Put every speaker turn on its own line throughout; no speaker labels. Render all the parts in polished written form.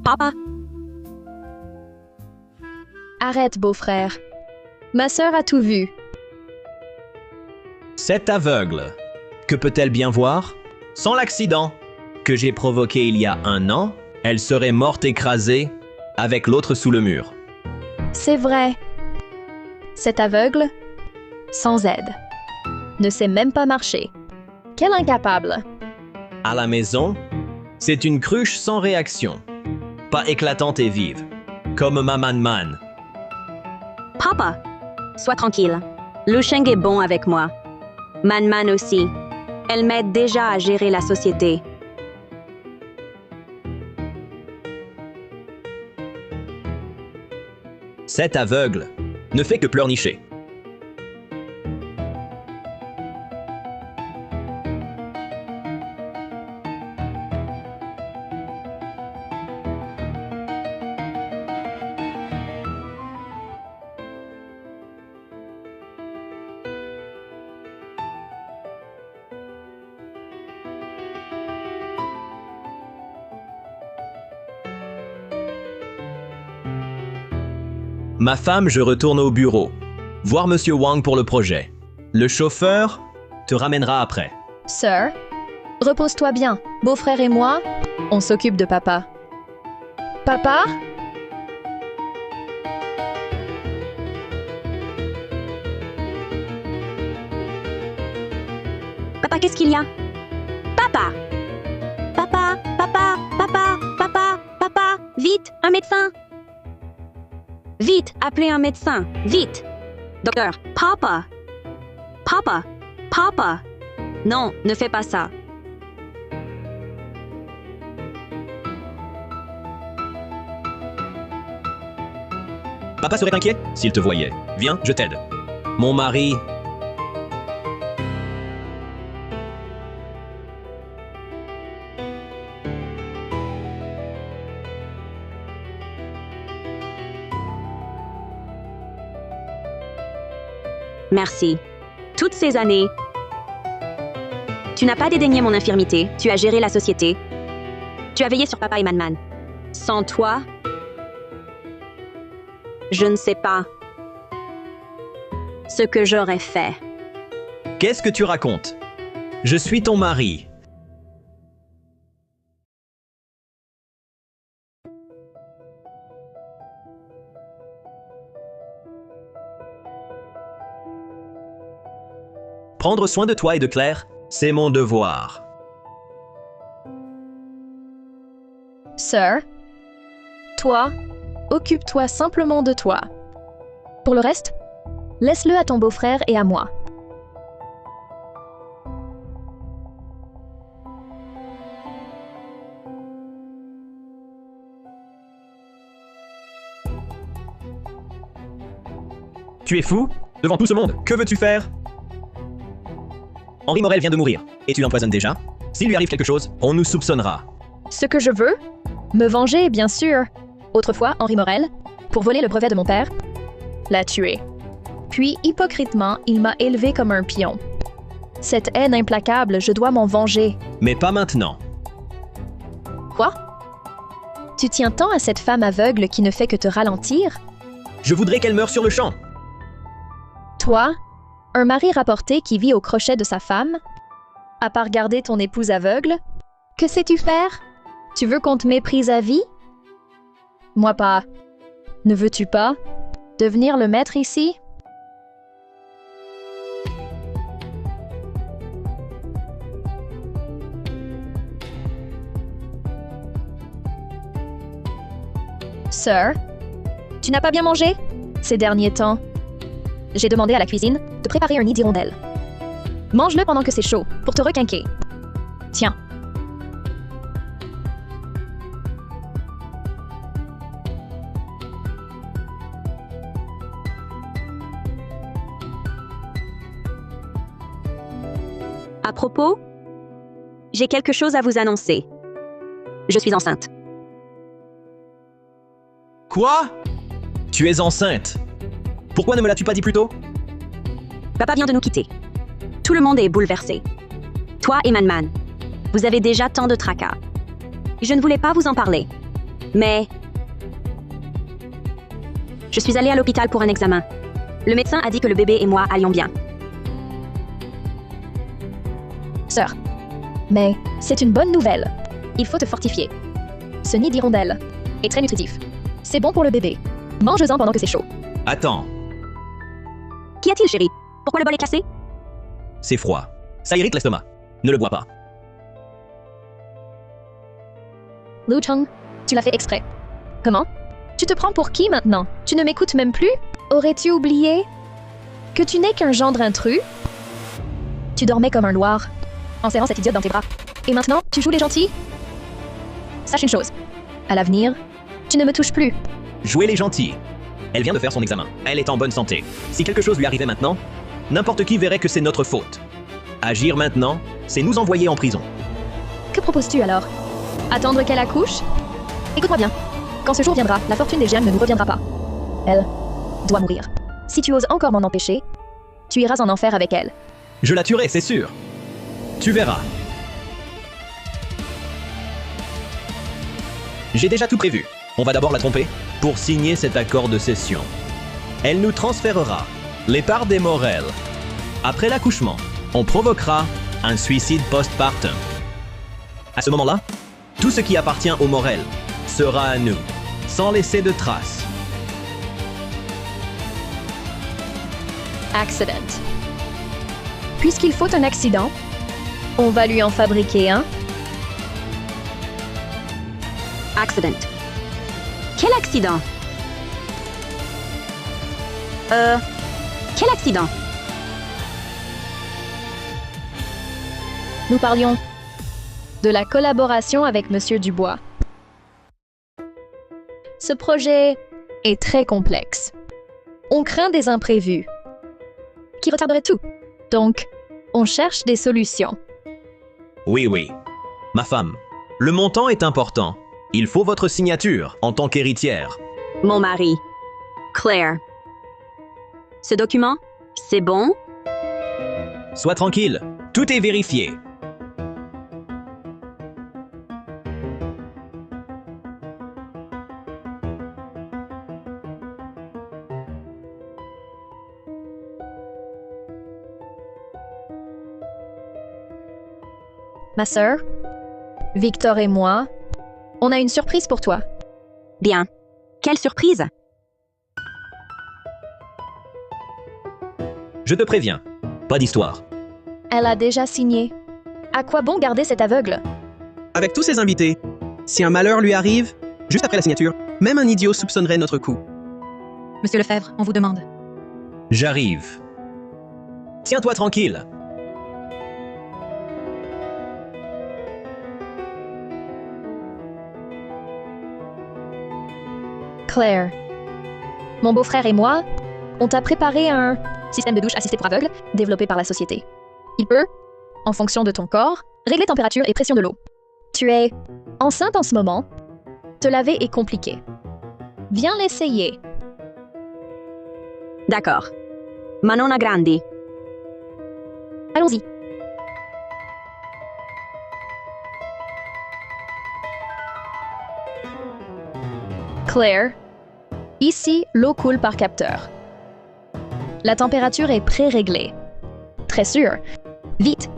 Papa,
Arrête, beau-frère. Ma sœur a tout vu.
Cette aveugle, que peut-elle bien voir? Sans l'accident que j'ai provoqué il y a 1 an, elle serait morte écrasée avec l'autre sous le mur.
C'est vrai. Cet aveugle, sans aide, ne sait même pas marcher. Quel incapable.
À la maison, c'est une cruche sans réaction, pas éclatante et vive, comme ma man-man.
Papa, sois tranquille. Lu Sheng est bon avec moi. Man aussi. Elle m'aide déjà à gérer la société.
Cet aveugle ne fait que pleurnicher. Ma femme, je retourne au bureau, voir Monsieur Wang pour le projet. Le chauffeur te ramènera après.
Sir, repose-toi bien. Beau-frère et moi, on s'occupe de papa. Papa?
Papa, qu'est-ce qu'il y a? Papa! Papa, papa, papa, papa, papa, vite, un médecin! Vite, appelez un médecin, vite! Docteur, papa! Papa! Papa! Non, ne fais pas ça.
Papa serait inquiet s'il te voyait. Viens, je t'aide. Mon mari...
Merci. Toutes ces années, tu n'as pas dédaigné mon infirmité, tu as géré la société. Tu as veillé sur papa et Man. Sans toi, je ne sais pas ce que j'aurais fait.
Qu'est-ce que tu racontes? Je suis ton mari. Prendre soin de toi et de Claire, c'est mon devoir.
Sir, toi, occupe-toi simplement de toi. Pour le reste, laisse-le à ton beau-frère et à moi.
Tu es fou? Devant tout ce monde, que veux-tu faire? Henri Morel vient de mourir, et tu l'empoisonnes déjà? S'il lui arrive quelque chose, on nous soupçonnera.
Ce que je veux? Me venger, bien sûr. Autrefois, Henri Morel, pour voler le brevet de mon père, l'a tué. Puis, hypocritement, il m'a élevé comme un pion. Cette haine implacable, je dois m'en venger.
Mais pas maintenant.
Quoi? Tu tiens tant à cette femme aveugle qui ne fait que te ralentir?
Je voudrais qu'elle meure sur le champ.
Toi, un mari rapporté qui vit au crochet de sa femme? À part garder ton épouse aveugle? Que sais-tu faire? Tu veux qu'on te méprise à vie? Moi pas. Ne veux-tu pas devenir le maître ici? Sir, tu n'as pas bien mangé ces derniers temps? J'ai demandé à la cuisine de préparer un nid d'hirondelle. Mange-le pendant que c'est chaud, pour te requinquer. Tiens.
À propos, j'ai quelque chose à vous annoncer. Je suis enceinte.
Quoi? Tu es enceinte? Pourquoi ne me l'as-tu pas dit plus tôt?
Papa vient de nous quitter. Tout le monde est bouleversé. Toi et Man, vous avez déjà tant de tracas. Je ne voulais pas vous en parler. Mais... Je suis allée à l'hôpital pour un examen. Le médecin a dit que le bébé et moi allions bien.
Sœur. Mais c'est une bonne nouvelle. Il faut te fortifier. Ce nid d'hirondelle est très nutritif. C'est bon pour le bébé. Mange-en pendant que c'est chaud.
Attends,
Qu'y a-t-il, chérie? Pourquoi le bol est cassé?
c'est froid. Ça irrite l'estomac. Ne le bois pas.
Lu Cheng, tu l'as fait exprès. Comment? Tu te prends pour qui maintenant? Tu ne m'écoutes même plus? Aurais-tu oublié que tu n'es qu'un gendre intrus? Tu dormais comme un loir, en serrant cette idiote dans tes bras. Et maintenant, tu joues les gentils? Sache une chose. À l'avenir, tu ne me touches plus.
Jouez les gentils. Elle vient de faire son examen. Elle est en bonne santé. Si quelque chose lui arrivait maintenant, n'importe qui verrait que c'est notre faute. Agir maintenant, c'est nous envoyer en prison.
Que proposes-tu alors? Attendre qu'elle accouche? Écoute-moi bien. Quand ce jour viendra, la fortune des Jiang ne nous reviendra pas. Elle doit mourir. Si tu oses encore m'en empêcher, tu iras en enfer avec elle.
Je la tuerai, c'est sûr. Tu verras. J'ai déjà tout prévu. On va d'abord la tromper pour signer cet accord de cession. Elle nous transférera les parts des Morel. Après l'accouchement, on provoquera un suicide post-partum. À ce moment-là, tout ce qui appartient aux Morel sera à nous, sans laisser de traces.
Accident. Puisqu'il faut un accident, on va lui en fabriquer un.
Accident. Quel accident? Quel accident?
Nous parlions de la collaboration avec Monsieur Dubois. Ce projet est très complexe. On craint des imprévus qui retarderaient tout. Donc, on cherche des solutions.
Oui. Ma femme, le montant est important. Il faut votre signature en tant qu'héritière.
Mon mari. Claire. Ce document, c'est bon?
Sois tranquille, tout est vérifié.
Ma sœur, Victor et moi, on a une surprise pour toi.
Bien. Quelle surprise?
Je te préviens, pas d'histoire.
Elle a déjà signé. À quoi bon garder cet aveugle?
Avec tous ces invités, si un malheur lui arrive, juste après la signature, même un idiot soupçonnerait notre coup.
Monsieur Lefebvre, on vous demande.
J'arrive. Tiens-toi tranquille.
Claire, mon beau-frère et moi, on t'a préparé un système de douche assisté pour aveugles développé par la société. Il peut, en fonction de ton corps, régler température et pression de l'eau. Tu es enceinte en ce moment. Te laver est compliqué. Viens l'essayer.
D'accord. Manona Grandi.
Allons-y. Claire, ici, l'eau coule par capteur. La température est pré-réglée. Très sûr. Vite.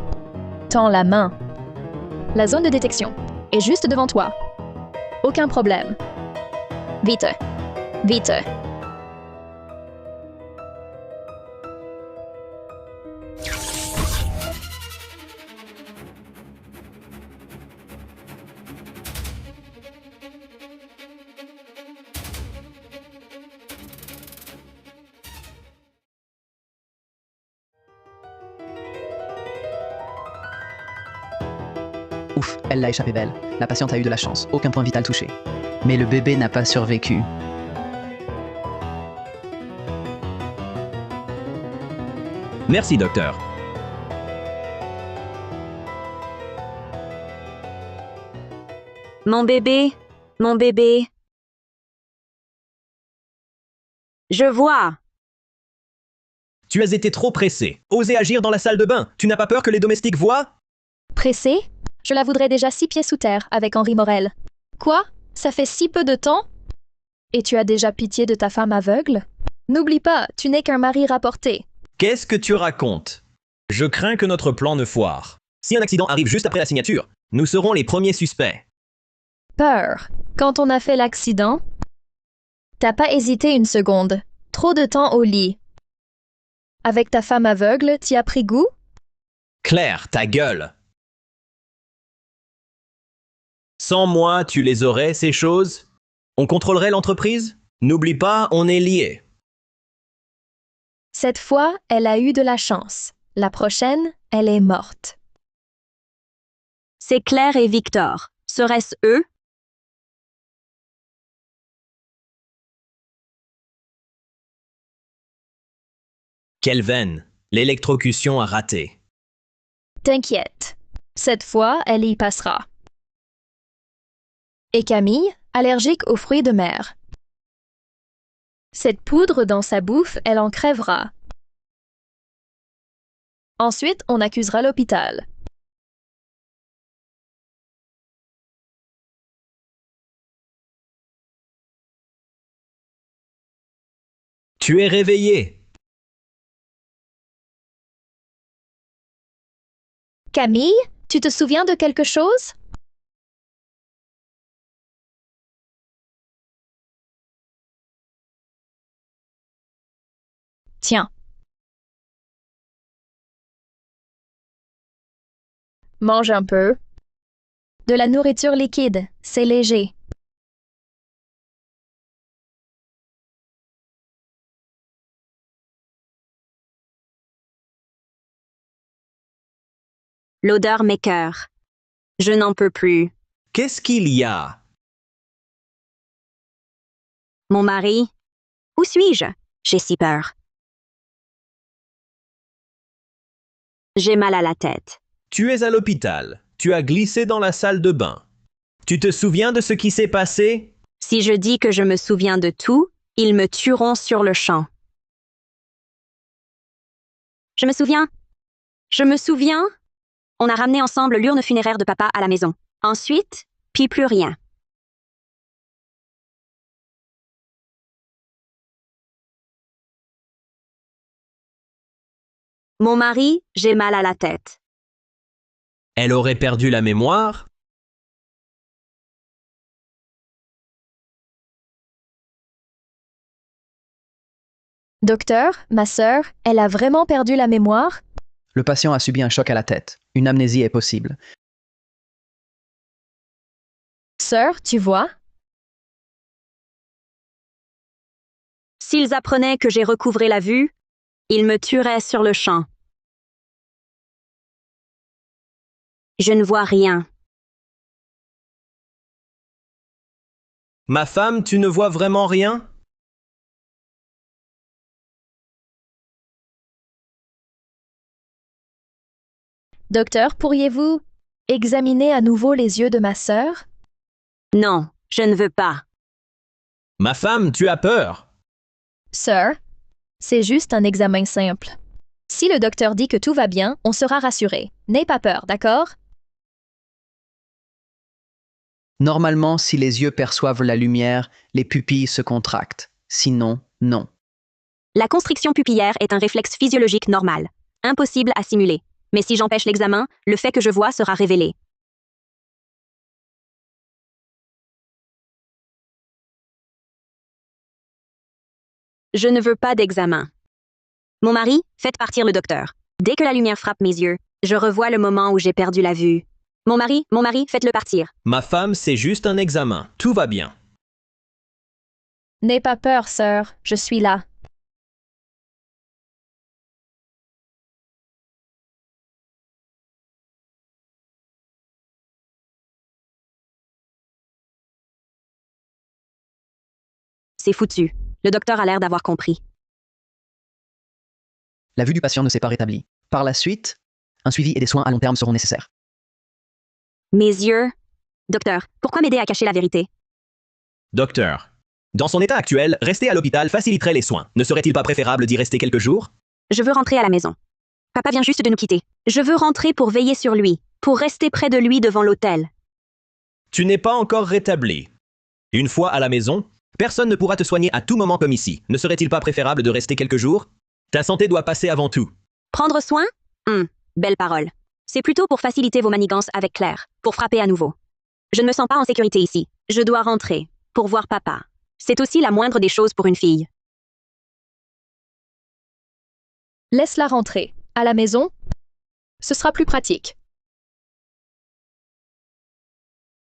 Tends la main. La zone de détection est juste devant toi. Aucun problème. Vite. Vite.
Ouf, elle l'a échappé belle. La patiente a eu de la chance, aucun point vital touché. Mais le bébé n'a pas survécu.
Merci, docteur.
Mon bébé. Mon bébé. Je vois.
Tu as été trop pressé. Osez agir dans la salle de bain. Tu n'as pas peur que les domestiques voient?
Pressé? Je la voudrais déjà 6 pieds sous terre avec Henri Morel. Quoi? Ça fait si peu de temps? Et tu as déjà pitié de ta femme aveugle? N'oublie pas, tu n'es qu'un mari rapporté.
Qu'est-ce que tu racontes? Je crains que notre plan ne foire. Si un accident arrive juste après la signature, nous serons les premiers suspects.
Peur. Quand on a fait l'accident, t'as pas hésité une seconde. Trop de temps au lit. Avec ta femme aveugle, t'y as pris goût?
Claire, ta gueule! Sans moi, tu les aurais, ces choses? On contrôlerait l'entreprise? N'oublie pas, on est liés.
Cette fois, elle a eu de la chance. La prochaine, elle est morte.
C'est Claire et Victor. Serait-ce eux?
Kelvin, l'électrocution a raté.
T'inquiète. Cette fois, elle y passera. Et Camille, allergique aux fruits de mer. Cette poudre dans sa bouffe, elle en crèvera. Ensuite, on accusera l'hôpital.
Tu es réveillé.
Camille, tu te souviens de quelque chose? Tiens. Mange un peu. De la nourriture liquide, c'est léger.
L'odeur m'écœure. Je n'en peux plus.
Qu'est-ce qu'il y a?
Mon mari? Où suis-je? J'ai si peur. J'ai mal à la tête.
Tu es à l'hôpital. Tu as glissé dans la salle de bain. Tu te souviens de ce qui s'est passé?
Si je dis que je me souviens de tout, ils me tueront sur le champ. Je me souviens. Je me souviens. On a ramené ensemble l'urne funéraire de papa à la maison. Ensuite, puis plus rien. Mon mari, j'ai mal à la tête.
Elle aurait perdu la mémoire?
Docteur, ma sœur, elle a vraiment perdu la mémoire?
Le patient a subi un choc à la tête. Une amnésie est possible.
Sœur, tu vois?
S'ils apprenaient que j'ai recouvré la vue, ils me tueraient sur le champ. Je ne vois rien.
Ma femme, tu ne vois vraiment rien?
Docteur, pourriez-vous examiner à nouveau les yeux de ma sœur?
Non, je ne veux pas.
Ma femme, tu as peur?
Sœur, c'est juste un examen simple. Si le docteur dit que tout va bien, on sera rassuré. N'aie pas peur, d'accord?
Normalement, si les yeux perçoivent la lumière, les pupilles se contractent. Sinon, non.
La constriction pupillaire est un réflexe physiologique normal, impossible à simuler. Mais si j'empêche l'examen, le fait que je vois sera révélé. Je ne veux pas d'examen. Mon mari, faites partir le docteur. Dès que la lumière frappe mes yeux, je revois le moment où j'ai perdu la vue. Mon mari, faites-le partir.
Ma femme, c'est juste un examen. Tout va bien.
N'aie pas peur, sœur, je suis là.
C'est foutu. Le docteur a l'air d'avoir compris.
La vue du patient ne s'est pas rétablie. Par la suite, un suivi et des soins à long terme seront nécessaires.
Mes yeux. Docteur, pourquoi m'aider à cacher la vérité?
Docteur, dans son état actuel, rester à l'hôpital faciliterait les soins. Ne serait-il pas préférable d'y rester quelques jours?
Je veux rentrer à la maison. Papa vient juste de nous quitter. Je veux rentrer pour veiller sur lui, pour rester près de lui devant l'hôtel.
Tu n'es pas encore rétabli. Une fois à la maison, personne ne pourra te soigner à tout moment comme ici. Ne serait-il pas préférable de rester quelques jours? Ta santé doit passer avant tout.
Prendre soin? Belle parole. C'est plutôt pour faciliter vos manigances avec Claire, pour frapper à nouveau. Je ne me sens pas en sécurité ici. Je dois rentrer, pour voir papa. C'est aussi la moindre des choses pour une fille.
Laisse-la rentrer. À la maison, ce sera plus pratique.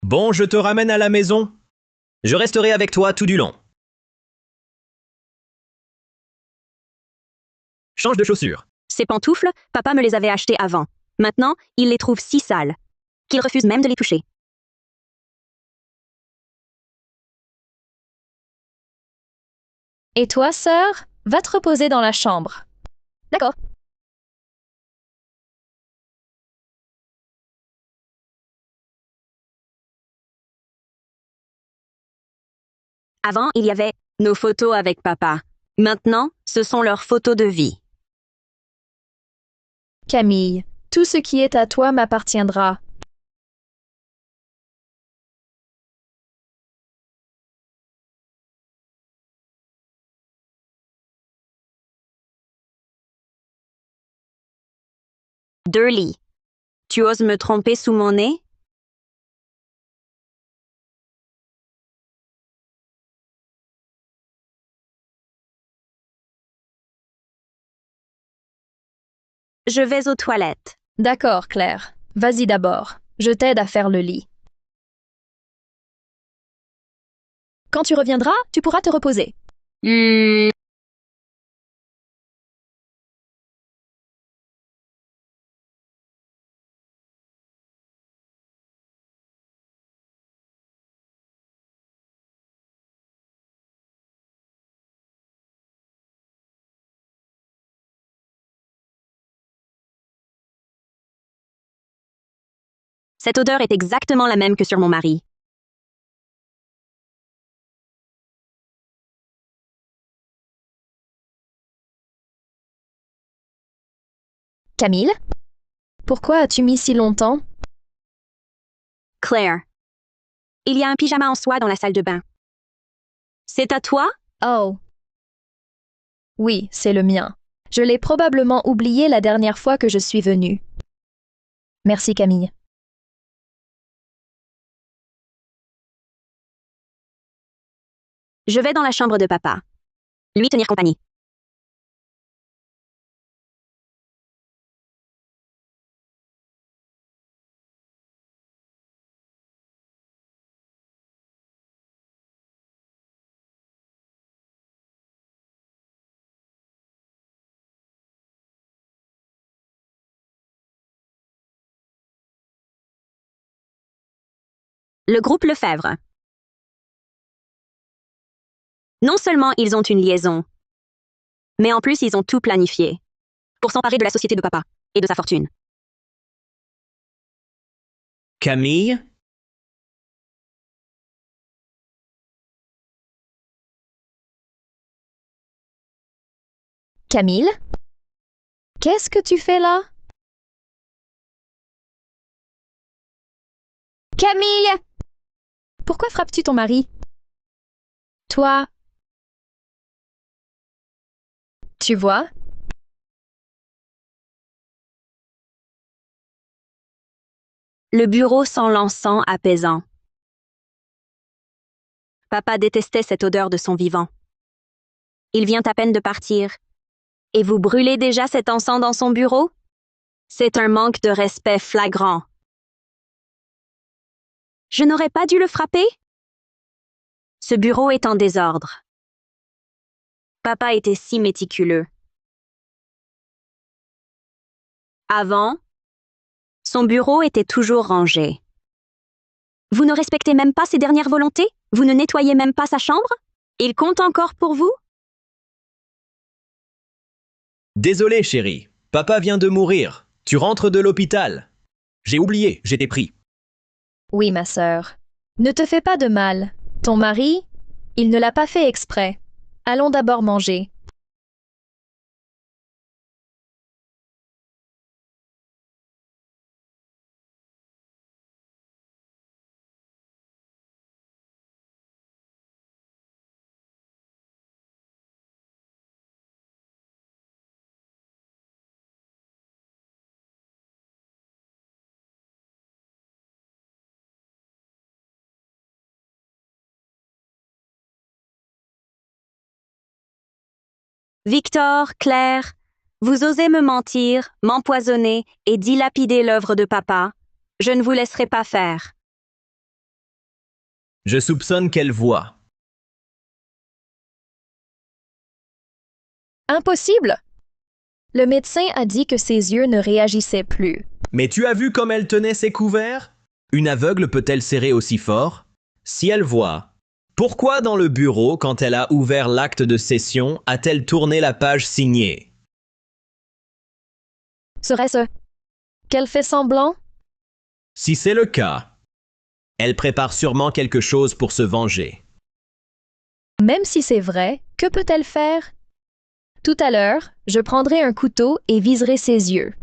Bon, je te ramène à la maison. Je resterai avec toi tout du long. Change de chaussures.
Ces pantoufles, papa me les avait achetées avant. Maintenant, il les trouve si sales qu'il refuse même de les toucher.
Et toi, sœur, va te reposer dans la chambre. D'accord.
Avant, il y avait nos photos avec papa. Maintenant, ce sont leurs photos de vie.
Camille, tout ce qui est à toi m'appartiendra.
Deux lits. Tu oses me tromper sous mon nez? Je vais aux toilettes.
D'accord, Claire. Vas-y d'abord. Je t'aide à faire le lit. Quand tu reviendras, tu pourras te reposer.
Cette odeur est exactement la même que sur mon mari.
Camille? Pourquoi as-tu mis si longtemps?
Claire. Il y a un pyjama en soie dans la salle de bain. C'est à toi?
Oh. Oui, c'est le mien. Je l'ai probablement oublié la dernière fois que je suis venue. Merci, Camille.
Je vais dans la chambre de papa. Lui tenir compagnie. Le groupe Lefebvre. Non seulement ils ont une liaison, mais en plus ils ont tout planifié pour s'emparer de la société de papa et de sa fortune.
Camille?
Camille? Qu'est-ce que tu fais là? Camille! Pourquoi frappes-tu ton mari? Toi? Tu vois?
Le bureau sent l'encens apaisant. Papa détestait cette odeur de son vivant. Il vient à peine de partir. Et vous brûlez déjà cet encens dans son bureau? C'est un manque de respect flagrant. Je n'aurais pas dû le frapper? Ce bureau est en désordre. Papa était si méticuleux. Avant, son bureau était toujours rangé. Vous ne respectez même pas ses dernières volontés? Vous ne nettoyez même pas sa chambre? Il compte encore pour vous?
Désolé, chérie. Papa vient de mourir. Tu rentres de l'hôpital. J'ai oublié, j'étais pris.
Oui, ma sœur. Ne te fais pas de mal. Ton mari, il ne l'a pas fait exprès. Allons d'abord manger.
Victor, Claire, vous osez me mentir, m'empoisonner et dilapider l'œuvre de papa. Je ne vous laisserai pas faire.
Je soupçonne qu'elle voit.
Impossible! Le médecin a dit que ses yeux ne réagissaient plus.
Mais tu as vu comme elle tenait ses couverts? Une aveugle peut-elle serrer aussi fort? Si elle voit, pourquoi dans le bureau, quand elle a ouvert l'acte de cession, a-t-elle tourné la page signée?
Serait-ce qu'elle fait semblant?
Si c'est le cas, elle prépare sûrement quelque chose pour se venger.
Même si c'est vrai, que peut-elle faire? Tout à l'heure, je prendrai un couteau et viserai ses yeux.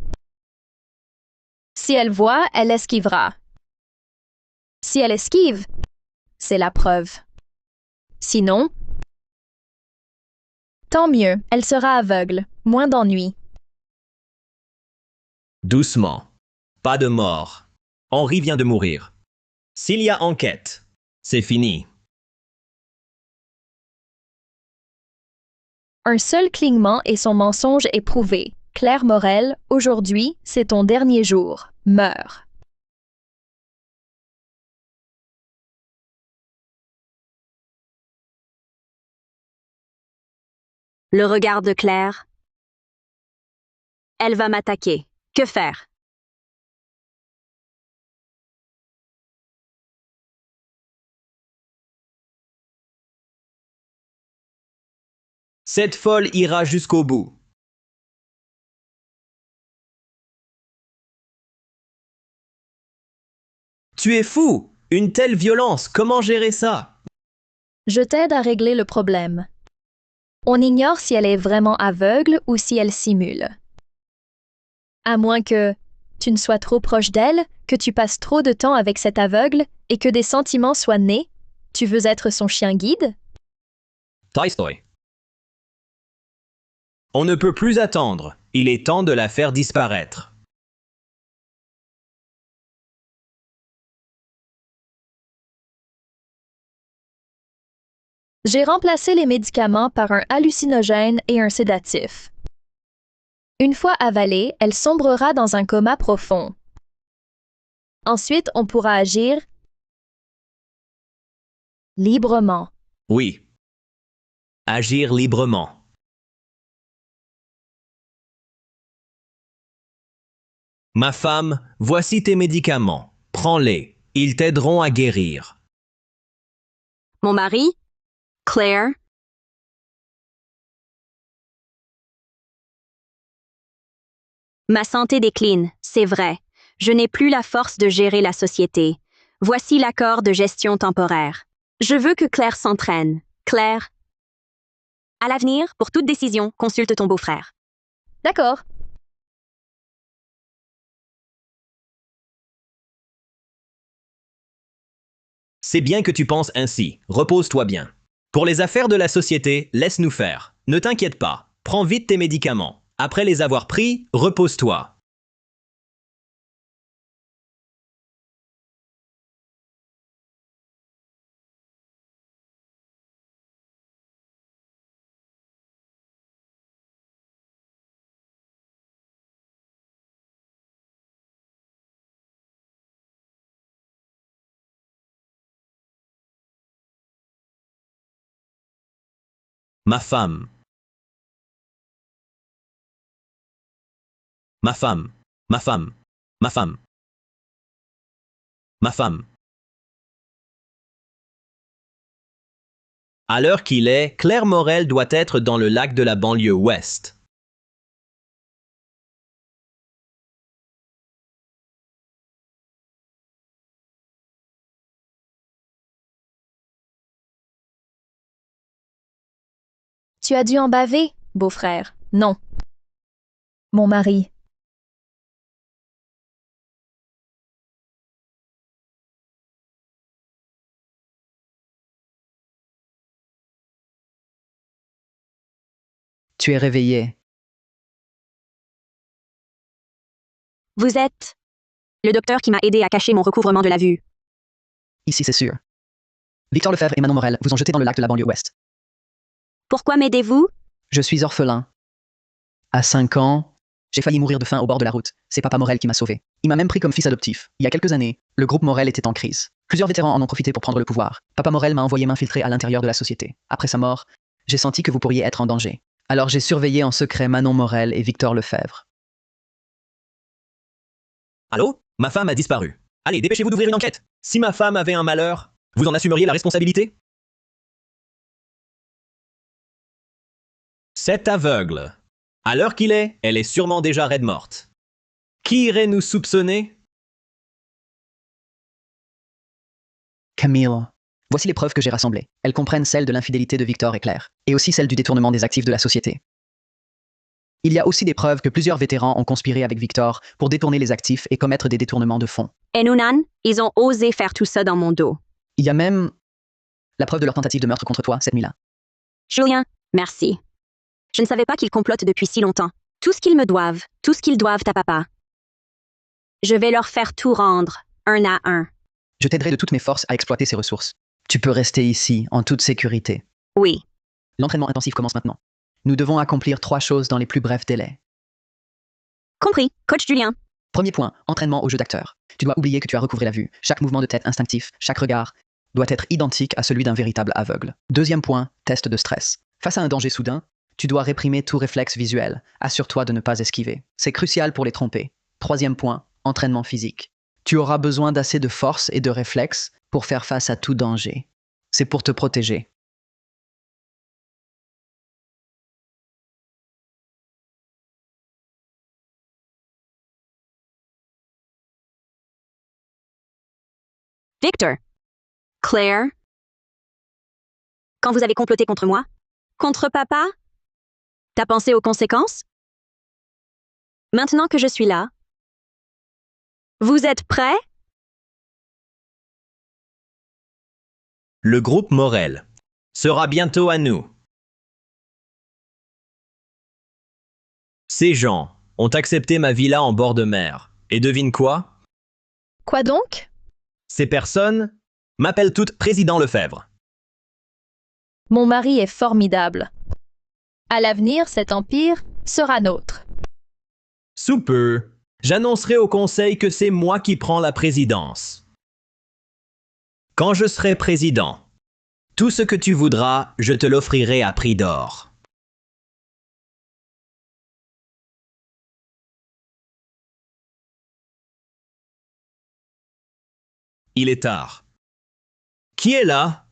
Si elle voit, elle esquivera. Si elle esquive, c'est la preuve. Sinon, tant mieux, elle sera aveugle, moins d'ennui.
Doucement. Pas de mort. Henri vient de mourir. S'il y a enquête, c'est fini.
Un seul clignement et son mensonge est prouvé. Claire Morel, aujourd'hui, c'est ton dernier jour. Meurs.
Le regard de Claire. Elle va m'attaquer. Que faire?
Cette folle ira jusqu'au bout. Tu es fou! Une telle violence, comment gérer ça?
Je t'aide à régler le problème. On ignore si elle est vraiment aveugle ou si elle simule. À moins que tu ne sois trop proche d'elle, que tu passes trop de temps avec cette aveugle et que des sentiments soient nés, tu veux être son chien guide?
Tolstoy. On ne peut plus attendre. Il est temps de la faire disparaître.
J'ai remplacé les médicaments par un hallucinogène et un sédatif. Une fois avalée, elle sombrera dans un coma profond. Ensuite, on pourra agir librement.
Oui. Agir librement. Ma femme, voici tes médicaments. Prends-les. Ils t'aideront à guérir.
Mon mari? Claire? Ma santé décline, c'est vrai. Je n'ai plus la force de gérer la société. Voici l'accord de gestion temporaire. Je veux que Claire s'entraîne. Claire? À l'avenir, pour toute décision, consulte ton beau-frère.
D'accord.
C'est bien que tu penses ainsi. Repose-toi bien. Pour les affaires de la société, laisse-nous faire. Ne t'inquiète pas. Prends vite tes médicaments. Après les avoir pris, repose-toi. Ma femme. Ma femme. Ma femme. Ma femme. Ma femme. À l'heure qu'il est, Claire Morel doit être dans le lac de la banlieue ouest.
Tu as dû en baver, beau-frère. Non. Mon mari.
Tu es réveillé.
Vous êtes le docteur qui m'a aidé à cacher mon recouvrement de la vue.
Ici, c'est sûr. Victor Lefebvre et Manon Morel vous ont jeté dans le lac de la banlieue ouest.
Pourquoi m'aidez-vous?
Je suis orphelin. À 5 ans, j'ai failli mourir de faim au bord de la route. C'est Papa Morel qui m'a sauvé. Il m'a même pris comme fils adoptif. Il y a quelques années, le groupe Morel était en crise. Plusieurs vétérans en ont profité pour prendre le pouvoir. Papa Morel m'a envoyé m'infiltrer à l'intérieur de la société. Après sa mort, j'ai senti que vous pourriez être en danger. Alors j'ai surveillé en secret Manon Morel et Victor Lefebvre.
Allô? Ma femme a disparu. Allez, dépêchez-vous d'ouvrir une enquête. Si ma femme avait un malheur, vous en assumeriez la responsabilité? Cette aveugle. À l'heure qu'il est, elle est sûrement déjà raide morte. Qui irait nous soupçonner?
Camille. Voici les preuves que j'ai rassemblées. Elles comprennent celles de l'infidélité de Victor et Claire, et aussi celles du détournement des actifs de la société. Il y a aussi des preuves que plusieurs vétérans ont conspiré avec Victor pour détourner les actifs et commettre des détournements de fonds.
Et Nunan, ils ont osé faire tout ça dans mon dos.
Il y a même la preuve de leur tentative de meurtre contre toi cette nuit-là.
Julien, merci. Je ne savais pas qu'ils complotent depuis si longtemps. Tout ce qu'ils me doivent, tout ce qu'ils doivent à papa. Je vais leur faire tout rendre, un à un.
Je t'aiderai de toutes mes forces à exploiter ces ressources. Tu peux rester ici, en toute sécurité.
Oui.
L'entraînement intensif commence maintenant. Nous devons accomplir 3 choses dans les plus brefs délais.
Compris, coach Julien.
Premier point, entraînement au jeu d'acteur. Tu dois oublier que tu as recouvré la vue. Chaque mouvement de tête instinctif, chaque regard, doit être identique à celui d'un véritable aveugle. Deuxième point, test de stress. Face à un danger soudain, tu dois réprimer tout réflexe visuel. Assure-toi de ne pas esquiver. C'est crucial pour les tromper. Troisième point, entraînement physique. Tu auras besoin d'assez de force et de réflexes pour faire face à tout danger. C'est pour te protéger.
Victor. Claire. Quand vous avez comploté contre moi? Contre papa? T'as pensé aux conséquences? Maintenant que je suis là, vous êtes prêts?
Le groupe Morel sera bientôt à nous. Ces gens ont accepté ma villa en bord de mer. Et devine quoi?
Quoi donc?
Ces personnes m'appellent toutes Président Lefebvre.
Mon mari est formidable. À l'avenir, cet empire sera nôtre.
Sous peu, j'annoncerai au Conseil que c'est moi qui prends la présidence. Quand je serai président, tout ce que tu voudras, je te l'offrirai à prix d'or. Il est tard. Qui est là?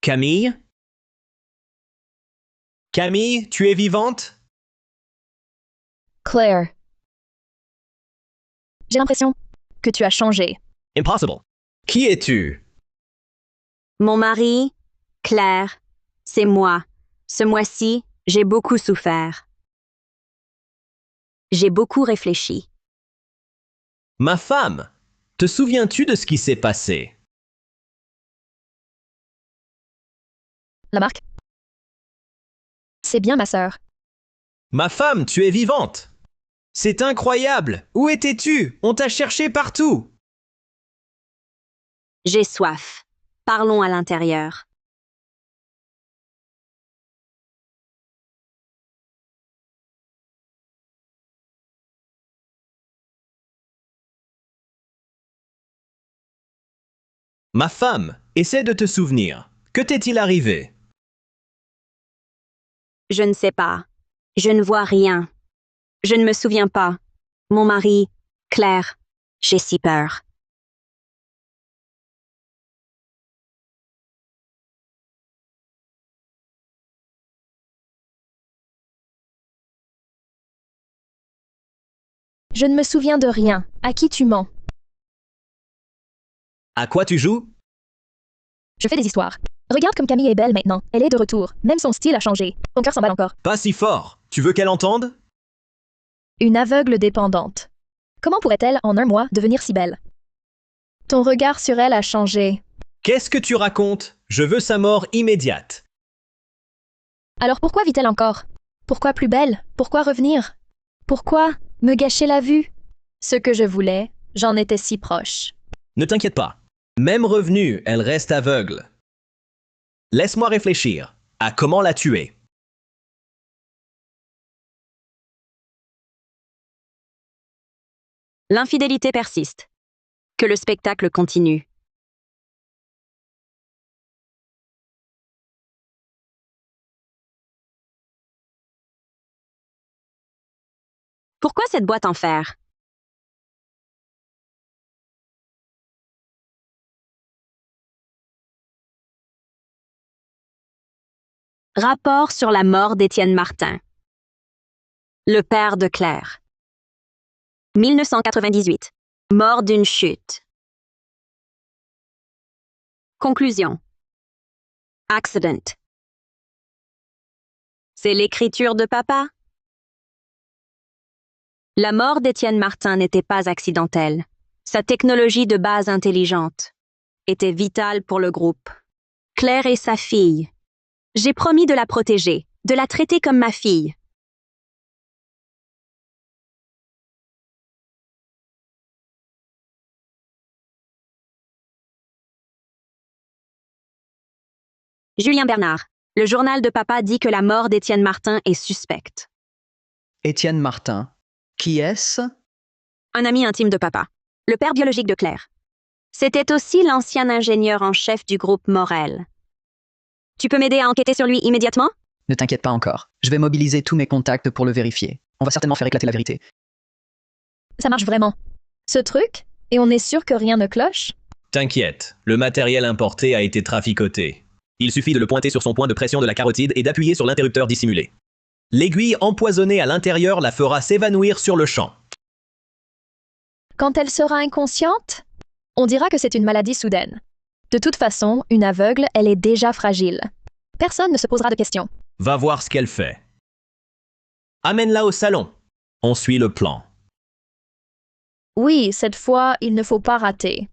Camille? Camille, tu es vivante?
Claire. J'ai l'impression que tu as changé.
Impossible. Qui es-tu?
Mon mari, Claire, c'est moi. Ce mois-ci, j'ai beaucoup souffert. J'ai beaucoup réfléchi.
Ma femme, te souviens-tu de ce qui s'est passé?
La marque? C'est bien ma sœur.
Ma femme, tu es vivante! C'est incroyable! Où étais-tu? On t'a cherché partout!
J'ai soif. Parlons à l'intérieur.
Ma femme, essaie de te souvenir. Que t'est-il arrivé?
Je ne sais pas. Je ne vois rien. Je ne me souviens pas. Mon mari, Claire, j'ai si peur.
Je ne me souviens de rien. À qui tu mens?
À quoi tu joues?
Je fais des histoires. Regarde comme Camille est belle maintenant. Elle est de retour. Même son style a changé. Ton cœur s'emballe encore.
Pas si fort. Tu veux qu'elle entende?
Une aveugle dépendante. Comment pourrait-elle, en un mois, devenir si belle? Ton regard sur elle a changé.
Qu'est-ce que tu racontes? Je veux sa mort immédiate.
Alors pourquoi vit-elle encore? Pourquoi plus belle? Pourquoi revenir? Pourquoi me gâcher la vue? Ce que je voulais, j'en étais si proche.
Ne t'inquiète pas. Même revenue, elle reste aveugle. Laisse-moi réfléchir à comment la tuer.
L'infidélité persiste. Que le spectacle continue. Pourquoi cette boîte en fer? Rapport sur la mort d'Étienne Martin. Le père de Claire. 1998. Mort d'une chute. Conclusion. Accident. C'est l'écriture de papa? La mort d'Étienne Martin n'était pas accidentelle. Sa technologie de base intelligente était vitale pour le groupe. Claire est sa fille. J'ai promis de la protéger, de la traiter comme ma fille. Julien Bernard. Le journal de papa dit que la mort d'Étienne Martin est suspecte.
Étienne Martin. Qui est-ce?
Un ami intime de papa. Le père biologique de Claire. C'était aussi l'ancien ingénieur en chef du groupe Morel. Tu peux m'aider à enquêter sur lui immédiatement?
Ne t'inquiète pas encore. Je vais mobiliser tous mes contacts pour le vérifier. On va certainement faire éclater la vérité.
Ça marche vraiment. Ce truc? Et on est sûr que rien ne cloche?
T'inquiète, le matériel importé a été traficoté. Il suffit de le pointer sur son point de pression de la carotide et d'appuyer sur l'interrupteur dissimulé. L'aiguille empoisonnée à l'intérieur la fera s'évanouir sur le champ.
Quand elle sera inconsciente? On dira que c'est une maladie soudaine. De toute façon, une aveugle, elle est déjà fragile. Personne ne se posera de questions.
Va voir ce qu'elle fait. Amène-la au salon. On suit le plan.
Oui, cette fois, il ne faut pas rater.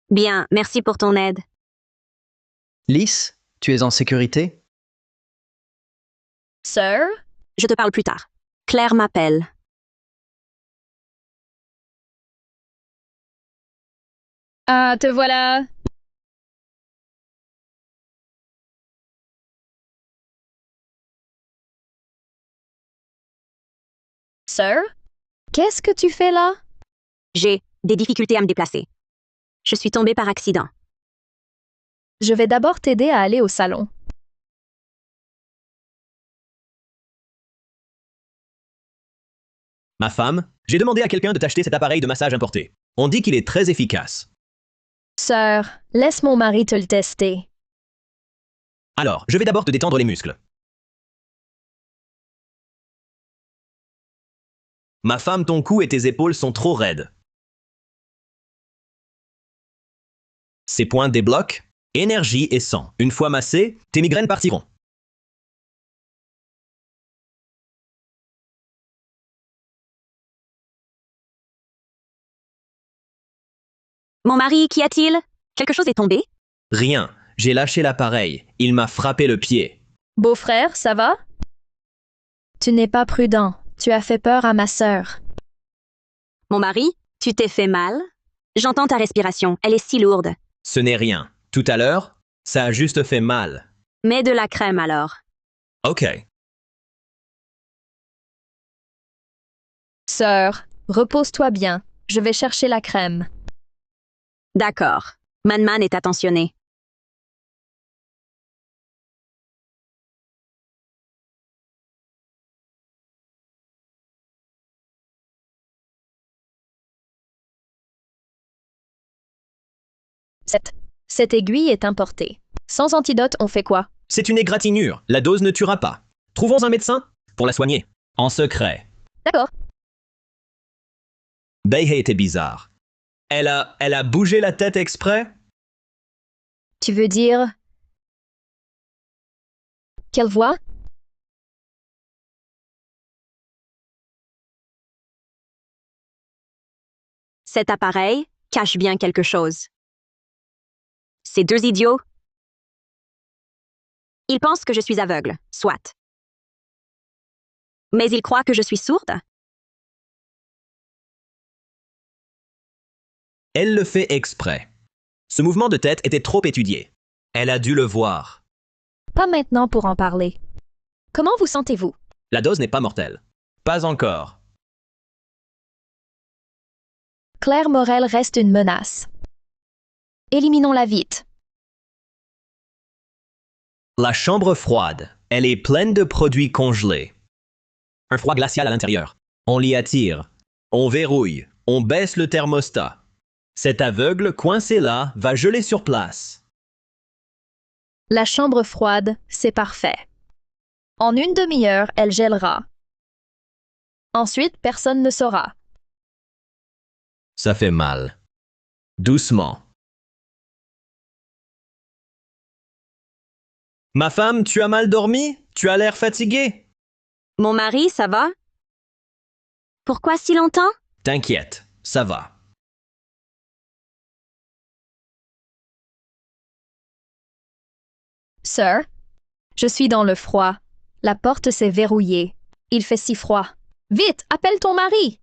Bien, merci pour ton aide.
Lys, tu es en sécurité?
Sir?
Je te parle plus tard. Claire m'appelle.
Ah, te voilà. Sir? Qu'est-ce que tu fais là?
J'ai des difficultés à me déplacer. Je suis tombée par accident.
Je vais d'abord t'aider à aller au salon.
Ma femme, j'ai demandé à quelqu'un de t'acheter cet appareil de massage importé. On dit qu'il est très efficace.
Sir, laisse mon mari te le tester.
Alors, je vais d'abord te détendre les muscles. Ma femme, ton cou et tes épaules sont trop raides. Ces points débloquent énergie et sang. Une fois massés, tes migraines partiront.
Mon mari, qu'y a-t-il? Quelque chose est tombé?
Rien, j'ai lâché l'appareil. Il m'a frappé le pied.
Beau-frère, ça va? Tu n'es pas prudent. Tu as fait peur à ma sœur.
Mon mari, tu t'es fait mal? J'entends ta respiration, elle est si lourde.
Ce n'est rien. Tout à l'heure, ça a juste fait mal.
Mets de la crème alors.
Ok.
Sœur, repose-toi bien. Je vais chercher la crème.
D'accord. Manman est attentionné.
Cette aiguille est importée. Sans antidote, on fait quoi?
C'est une égratignure. La dose ne tuera pas. Trouvons un médecin pour la soigner. En secret.
D'accord.
Beihei était bizarre. Elle a bougé la tête exprès?
Tu veux dire... Quelle voix?
Cet appareil cache bien quelque chose. Ces deux idiots Il pense que je suis aveugle, soit. Mais il croit que je suis sourde?
Elle le fait exprès. Ce mouvement de tête était trop étudié. Elle a dû le voir.
Pas maintenant pour en parler. Comment vous sentez-vous?
La dose n'est pas mortelle. Pas encore.
Claire Morel reste une menace. Éliminons-la vite.
La chambre froide. Elle est pleine de produits congelés. Un froid glacial à l'intérieur. On l'y attire. On verrouille. On baisse le thermostat. Cet aveugle coincé là va geler sur place.
La chambre froide, c'est parfait. En une demi-heure, elle gèlera. Ensuite, personne ne saura.
Ça fait mal. Doucement. Ma femme, tu as mal dormi? Tu as l'air fatiguée?
Mon mari, ça va? Pourquoi si longtemps?
T'inquiète, ça va.
Sir, je suis dans le froid. La porte s'est verrouillée. Il fait si froid. Vite, appelle ton mari!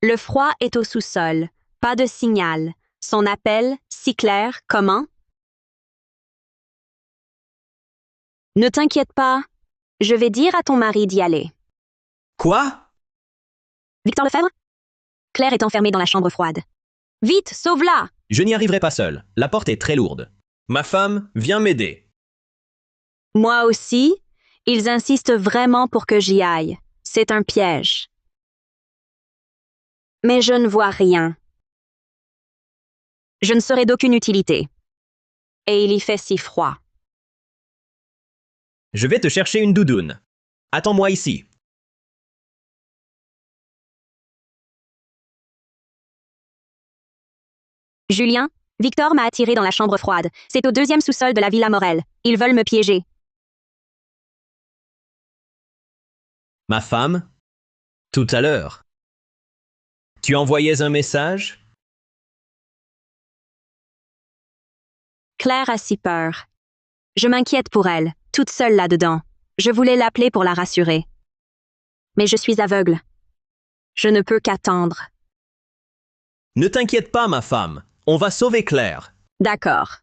Le froid est au sous-sol. Pas de signal. Son appel, si clair, comment? Ne t'inquiète pas. Je vais dire à ton mari d'y aller.
Quoi?
Victor Lefebvre? Claire est enfermée dans la chambre froide. Vite, sauve-la!
Je n'y arriverai pas seul. La porte est très lourde. Ma femme, viens m'aider.
Moi aussi, ils insistent vraiment pour que j'y aille. C'est un piège. Mais je ne vois rien. Je ne serai d'aucune utilité. Et il y fait si froid.
Je vais te chercher une doudoune. Attends-moi ici.
Julien, Victor m'a attiré dans la chambre froide. C'est au deuxième sous-sol de la Villa Morel. Ils veulent me piéger.
Ma femme? Tout à l'heure. Tu envoyais un message?
Claire a si peur. Je m'inquiète pour elle, toute seule là-dedans. Je voulais l'appeler pour la rassurer. Mais je suis aveugle. Je ne peux qu'attendre.
Ne t'inquiète pas, ma femme. On va sauver Claire.
D'accord.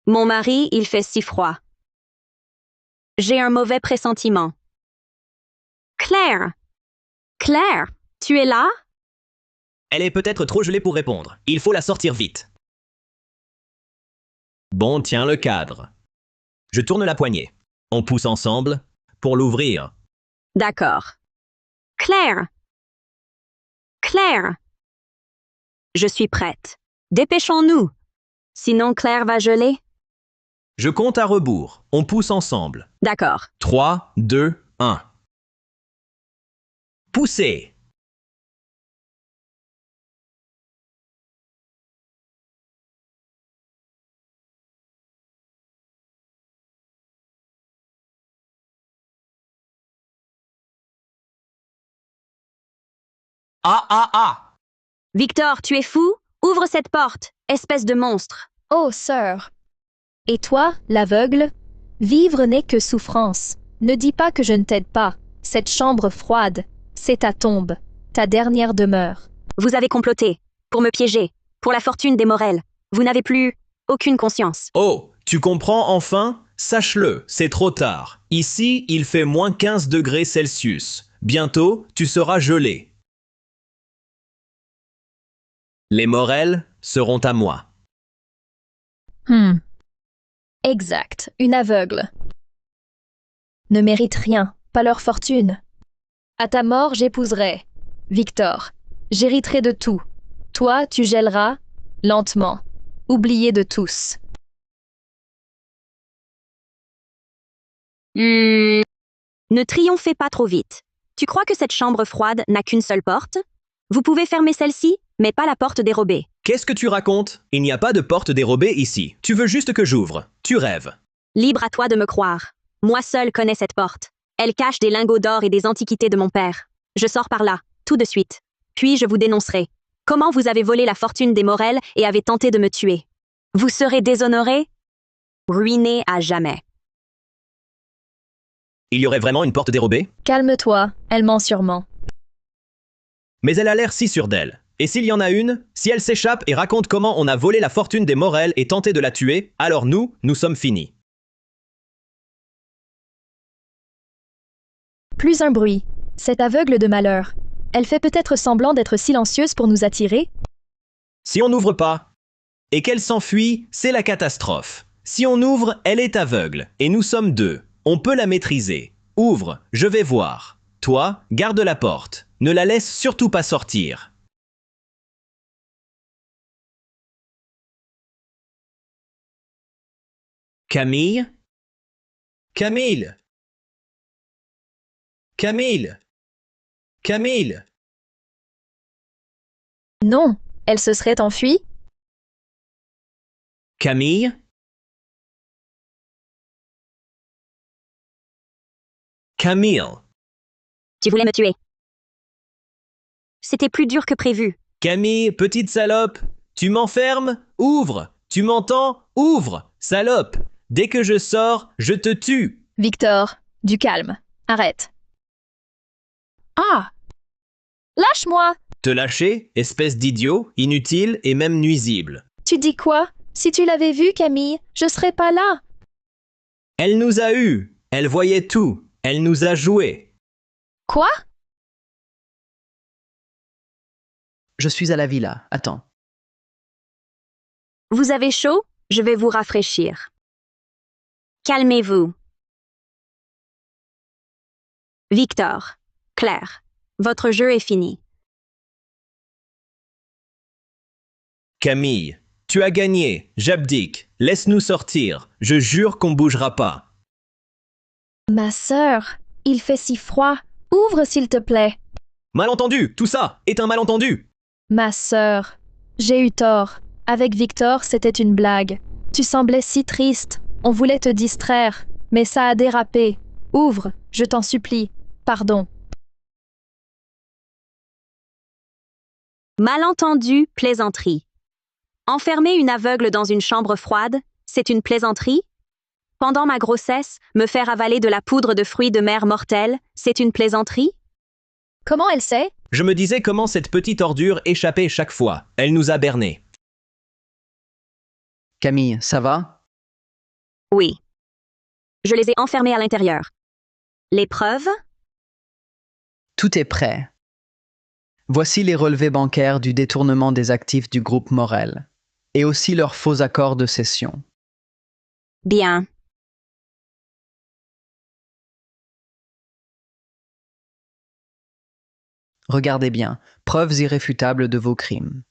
Mon mari, il fait si froid. J'ai un mauvais pressentiment. Claire! Claire, tu es là?
Elle est peut-être trop gelée pour répondre. Il faut la sortir vite. Bon, tiens le cadre. Je tourne la poignée. On pousse ensemble pour l'ouvrir.
D'accord. Claire! Claire! Je suis prête. Dépêchons-nous. Sinon Claire va geler.
Je compte à rebours. On pousse ensemble.
D'accord.
3, 2, 1. Poussez! Ah ah ah!
Victor, tu es fou? Ouvre cette porte, espèce de monstre.
Oh, sœur! Et toi, l'aveugle? Vivre n'est que souffrance. Ne dis pas que je ne t'aide pas. Cette chambre froide, c'est ta tombe, ta dernière demeure.
Vous avez comploté. Pour me piéger. Pour la fortune des Morel. Vous n'avez plus aucune conscience.
Oh, tu comprends enfin? Sache-le, c'est trop tard. Ici, il fait moins 15 degrés Celsius. Bientôt, tu seras gelé. Les Morel seront à moi.
Exact, une aveugle. Ne mérite rien, pas leur fortune. À ta mort, j'épouserai. Victor, j'hériterai de tout. Toi, tu gèleras, lentement, oublié de tous.
Ne triomphez pas trop vite. Tu crois que cette chambre froide n'a qu'une seule porte? Vous pouvez fermer celle-ci, mais pas la porte dérobée.
Qu'est-ce que tu racontes? Il n'y a pas de porte dérobée ici. Tu veux juste que j'ouvre. Tu rêves.
Libre à toi de me croire. Moi seule connais cette porte. Elle cache des lingots d'or et des antiquités de mon père. Je sors par là, tout de suite. puis je vous dénoncerai. Comment vous avez volé la fortune des Morel et avez tenté de me tuer? Vous serez déshonoré, ruiné à jamais.
Il y aurait vraiment une porte dérobée?
Calme-toi, elle ment sûrement.
Mais elle a l'air si sûre d'elle. Et s'il y en a une, si elle s'échappe et raconte comment on a volé la fortune des Morel et tenté de la tuer, alors nous sommes finis.
Plus un bruit. Cette aveugle de malheur. Elle fait peut-être semblant d'être silencieuse pour nous attirer?
Si on n'ouvre pas et qu'elle s'enfuit, c'est la catastrophe. Si on ouvre, elle est aveugle et nous sommes deux. On peut la maîtriser. Ouvre, je vais voir. Toi, garde la porte. Ne la laisse surtout pas sortir. Camille? Camille? Camille? Camille?
Non, elle se serait enfuie?
Camille? Camille?
Tu voulais me tuer. C'était plus dur que prévu.
Camille, petite salope, tu m'enfermes? Ouvre! Tu m'entends? Ouvre! Salope! Dès que je sors, je te tue!
Victor, du calme. Arrête. Ah! Lâche-moi!
Te lâcher, espèce d'idiot, inutile et même nuisible.
Tu dis quoi? Si tu l'avais vue, Camille, je serais pas là.
Elle nous a eus. Elle voyait tout. Elle nous a joués.
Quoi?
Je suis à la villa. Attends.
Vous avez chaud? Je vais vous rafraîchir. Calmez-vous. Victor, Claire, votre jeu est fini.
Camille, tu as gagné. J'abdique. Laisse-nous sortir. Je jure qu'on bougera pas.
Ma sœur, il fait si froid. Ouvre s'il te plaît.
Malentendu. Tout ça est un malentendu.
Ma sœur, j'ai eu tort. Avec Victor, c'était une blague. Tu semblais si triste. On voulait te distraire, mais ça a dérapé. Ouvre, je t'en supplie. Pardon.
Malentendu, plaisanterie. Enfermer une aveugle dans une chambre froide, c'est une plaisanterie? Pendant ma grossesse, me faire avaler de la poudre de fruits de mer mortels, c'est une plaisanterie?
Comment elle sait?
Je me disais comment cette petite ordure échappait chaque fois. Elle nous a bernés.
Camille, ça va?
Oui. Je les ai enfermés à l'intérieur. Les preuves?
Tout est prêt. Voici les relevés bancaires du détournement des actifs du groupe Morel, et aussi leurs faux accords de cession.
Bien.
Regardez bien, preuves irréfutables de vos crimes.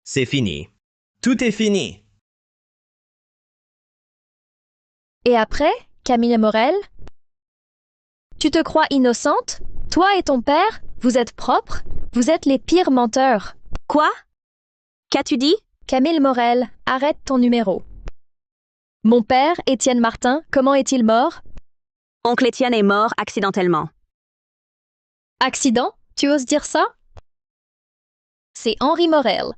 C'est fini. Tout est fini.
Et après, Camille Morel? Tu te crois innocente? Toi et ton père, vous êtes propres? Vous êtes les pires menteurs.
Quoi? Qu'as-tu dit?
Camille Morel, arrête ton numéro. Mon père, Étienne Martin, comment est-il mort?
Oncle Étienne est mort accidentellement.
Accident? Tu oses dire ça? C'est Henri Morel.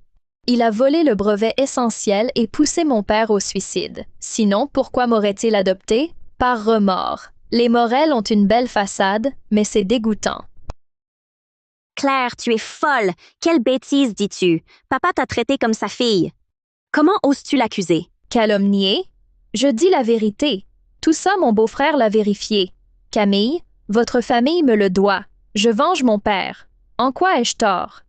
Il a volé le brevet essentiel et poussé mon père au suicide. Sinon, pourquoi m'aurait-il adopté? Par remords. Les Morel ont une belle façade, mais c'est dégoûtant.
Claire, tu es folle. Quelle bêtise dis-tu? Papa t'a traité comme sa fille. Comment oses-tu l'accuser?
Calomnier? Je dis la vérité. Tout ça, mon beau-frère l'a vérifié. Camille, votre famille me le doit. Je venge mon père. En quoi ai-je tort?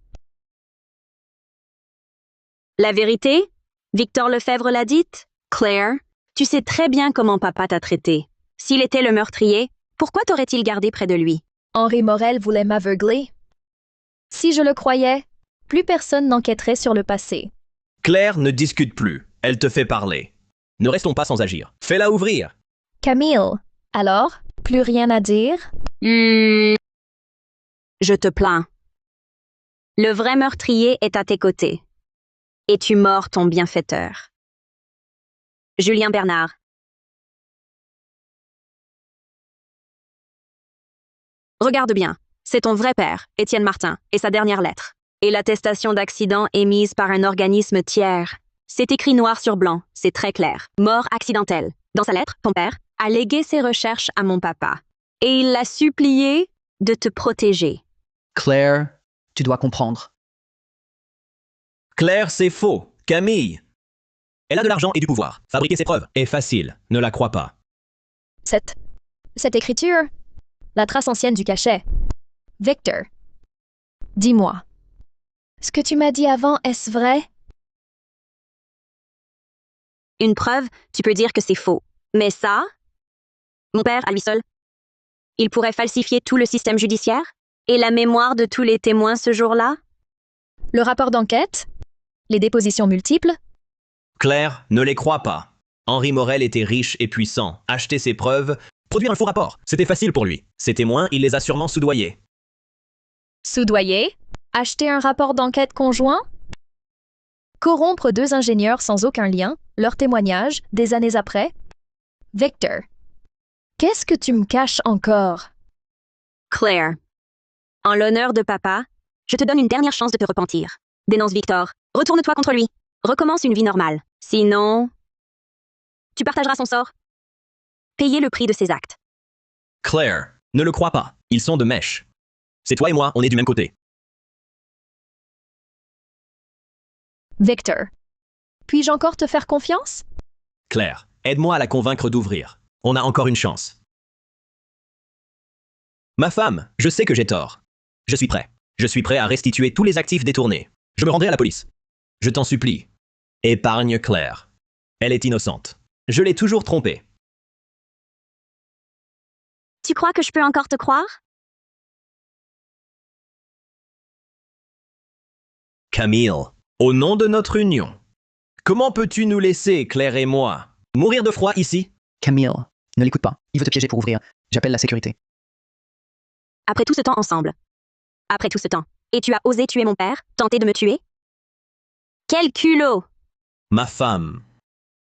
La vérité? Victor Lefebvre l'a dite? Claire, tu sais très bien comment papa t'a traité. S'il était le meurtrier, pourquoi t'aurait-il gardé près de lui?
Henri Morel voulait m'aveugler. Si je le croyais, plus personne n'enquêterait sur le passé.
Claire ne discute plus. Elle te fait parler. Ne restons pas sans agir. Fais-la ouvrir.
Camille, alors, plus rien à dire?
Je te plains. Le vrai meurtrier est à tes côtés. Et tu mords ton bienfaiteur. Julien Bernard. Regarde bien. C'est ton vrai père, Étienne Martin, et sa dernière lettre. Et l'attestation d'accident émise par un organisme tiers. C'est écrit noir sur blanc, c'est très clair. Mort accidentelle. Dans sa lettre, ton père a légué ses recherches à mon papa. Et il l'a supplié de te protéger.
Claire, tu dois comprendre.
Claire, c'est faux. Camille. Elle a de l'argent et du pouvoir. Fabriquer ses preuves est facile. Ne la crois pas.
Cette écriture, la trace ancienne du cachet. Victor, dis-moi, ce que tu m'as dit avant, est-ce vrai?
Une preuve, tu peux dire que c'est faux. Mais ça, mon père, à lui seul, il pourrait falsifier tout le système judiciaire et la mémoire de tous les témoins ce jour-là?
Le rapport d'enquête? Les dépositions multiples?
Claire, ne les crois pas. Henri Morel était riche et puissant. Acheter ses preuves, produire un faux rapport, c'était facile pour lui. Ses témoins, il les a sûrement soudoyés.
Soudoyer? Acheter un rapport d'enquête conjoint? Corrompre 2 ingénieurs sans aucun lien, leur témoignage, des années après? Victor, qu'est-ce que tu me caches encore?
Claire, en l'honneur de papa, je te donne une dernière chance de te repentir. Dénonce Victor. Retourne-toi contre lui. Recommence une vie normale. Sinon, tu partageras son sort. Payez le prix de ses actes.
Claire, ne le crois pas. Ils sont de mèche. C'est toi et moi, on est du même côté.
Victor, puis-je encore te faire confiance?
Claire, aide-moi à la convaincre d'ouvrir. On a encore une chance. Ma femme, je sais que j'ai tort. Je suis prêt. Je suis prêt à restituer tous les actifs détournés. Je me rendrai à la police. Je t'en supplie. Épargne Claire. Elle est innocente. Je l'ai toujours trompée.
Tu crois que je peux encore te croire?
Camille, au nom de notre union, comment peux-tu nous laisser, Claire et moi, mourir de froid ici?
Camille, ne l'écoute pas. Il veut te piéger pour ouvrir. J'appelle la sécurité.
Après tout ce temps ensemble. Après tout ce temps. Et tu as osé tuer mon père? Tenter de me tuer? Quel culot!
Ma femme.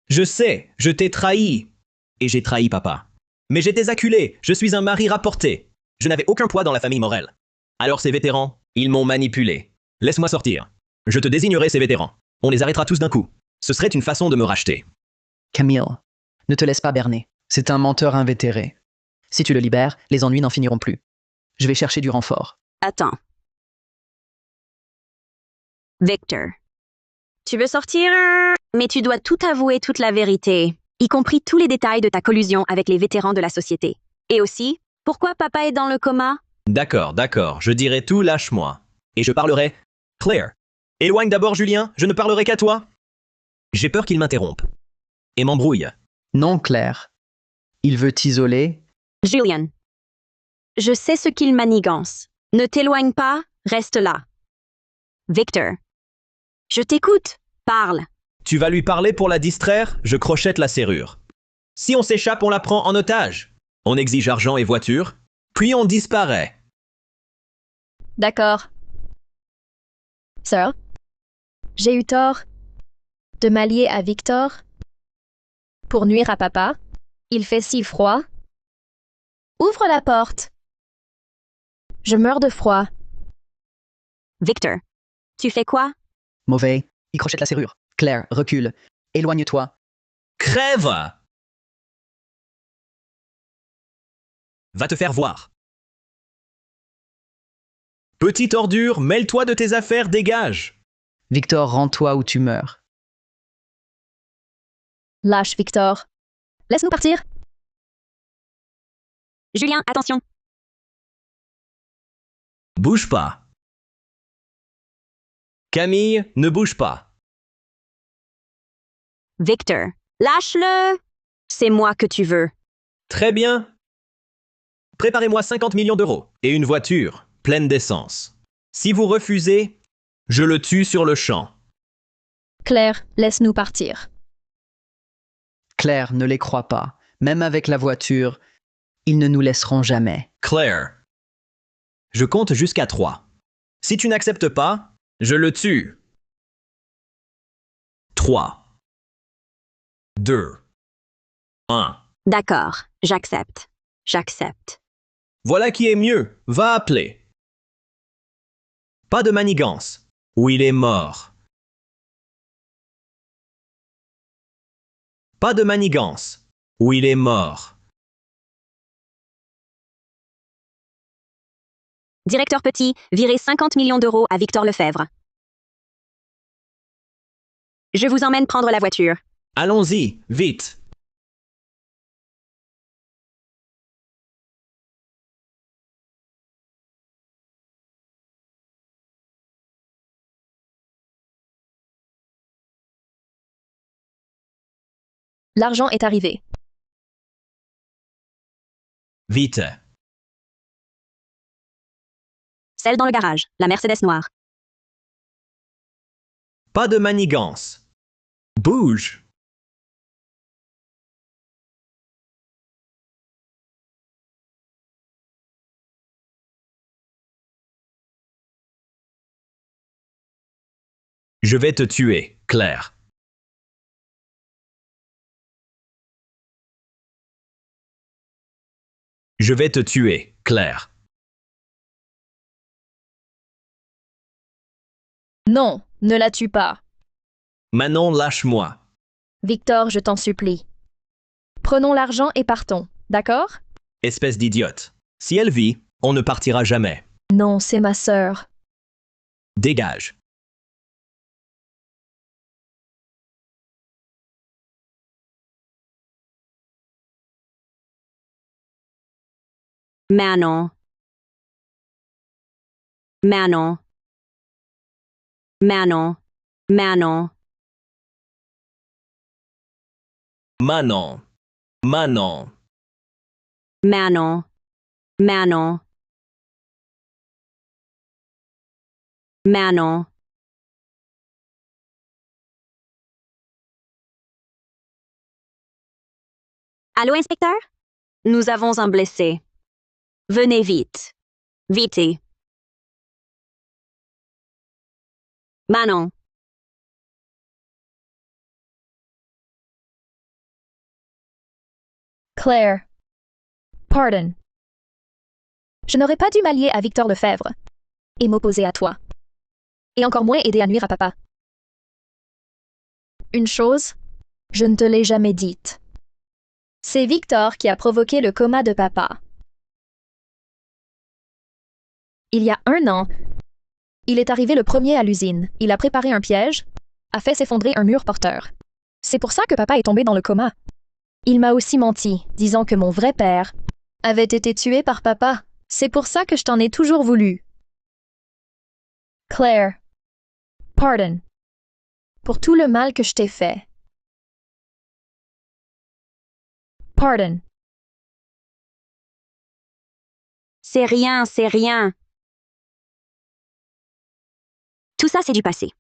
Je sais, je t'ai trahi. Et j'ai trahi papa. Mais j'étais acculé, je suis un mari rapporté. Je n'avais aucun poids dans la famille Morel. Alors ces vétérans, ils m'ont manipulé. Laisse-moi sortir. Je te désignerai ces vétérans. On les arrêtera tous d'un coup. Ce serait une façon de me racheter.
Camille, ne te laisse pas berner. C'est un menteur invétéré. Si tu le libères, les ennuis n'en finiront plus. Je vais chercher du renfort.
Attends. Victor. Tu veux sortir? Mais tu dois tout avouer, toute la vérité, y compris tous les détails de ta collusion avec les vétérans de la société. Et aussi, pourquoi papa est dans le coma?
D'accord, je dirai tout, lâche-moi. Et je parlerai. Claire. Éloigne d'abord Julien, je ne parlerai qu'à toi. J'ai peur qu'il m'interrompe. Et m'embrouille.
Non, Claire. Il veut t'isoler.
Julian. Je sais ce qu'il manigance. Ne t'éloigne pas, reste là. Victor. Je t'écoute. Parle.
Tu vas lui parler pour la distraire, je crochette la serrure. Si on s'échappe, on la prend en otage. On exige argent et voiture, puis on disparaît.
D'accord. Sir, j'ai eu tort de m'allier à Victor pour nuire à papa. Il fait si froid. Ouvre la porte. Je meurs de froid.
Victor. Tu fais quoi?
Mauvais. Il crochette la serrure. Claire, recule. Éloigne-toi.
Crève! Va te faire voir. Petite ordure, mêle-toi de tes affaires, dégage.
Victor, rends-toi ou tu meurs.
Lâche, Victor. Laisse-nous partir.
Julien, attention.
Bouge pas. Camille, ne bouge pas.
Victor. Lâche-le. C'est moi que tu veux.
Très bien. Préparez-moi 50 millions d'euros et une voiture pleine d'essence. Si vous refusez, je le tue sur le champ.
Claire, laisse-nous partir.
Claire, ne les crois pas. Même avec la voiture, ils ne nous laisseront jamais.
Claire. Je compte jusqu'à 3. Si tu n'acceptes pas, je le tue. 3, 2, 1.
D'accord, j'accepte. J'accepte.
Voilà qui est mieux. Va appeler. Pas de manigance. Ou il est mort. Pas de manigance. Ou il est mort.
Directeur Petit, virez 50 millions d'euros à Victor Lefebvre. Je vous emmène prendre la voiture.
Allons-y, vite.
L'argent est arrivé.
Vite.
Celle dans le garage, la Mercedes noire.
Pas de manigance. Bouge. Je vais te tuer, Claire. Je vais te tuer, Claire.
Non, ne la tue pas.
Manon, lâche-moi.
Victor, je t'en supplie. Prenons l'argent et partons, d'accord?
Espèce d'idiote. Si elle vit, on ne partira jamais.
Non, c'est ma sœur.
Dégage.
Manon. Manon. Manon. Manon.
Manon. Manon.
Manon. Manon. Manon. Allô, inspecteur? Nous avons un blessé. Venez vite. Vite. Manon.
Claire. Pardon. Je n'aurais pas dû m'allier à Victor Lefebvre et m'opposer à toi. Et encore moins aider à nuire à papa. Une chose, je ne te l'ai jamais dite. C'est Victor qui a provoqué le coma de papa. Il y a 1 an, il est arrivé le premier à l'usine. Il a préparé un piège, a fait s'effondrer un mur porteur. C'est pour ça que papa est tombé dans le coma. Il m'a aussi menti, disant que mon vrai père avait été tué par papa. C'est pour ça que je t'en ai toujours voulu. Claire, pardon. Pour tout le mal que je t'ai fait. Pardon.
C'est rien, c'est rien. Tout ça, c'est du passé.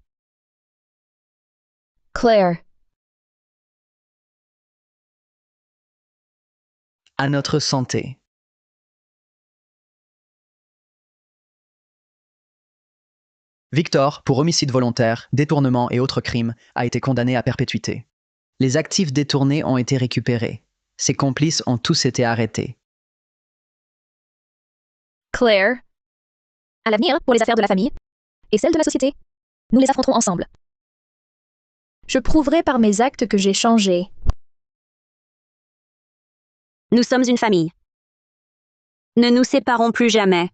Claire.
À notre santé. Victor, pour homicide volontaire, détournement et autres crimes, a été condamné à perpétuité. Les actifs détournés ont été récupérés. Ses complices ont tous été arrêtés.
Claire. À l'avenir, pour les affaires de la famille et celles de la société, nous les affronterons ensemble. Je prouverai par mes actes que j'ai changé.
Nous sommes une famille. Ne nous séparons plus jamais.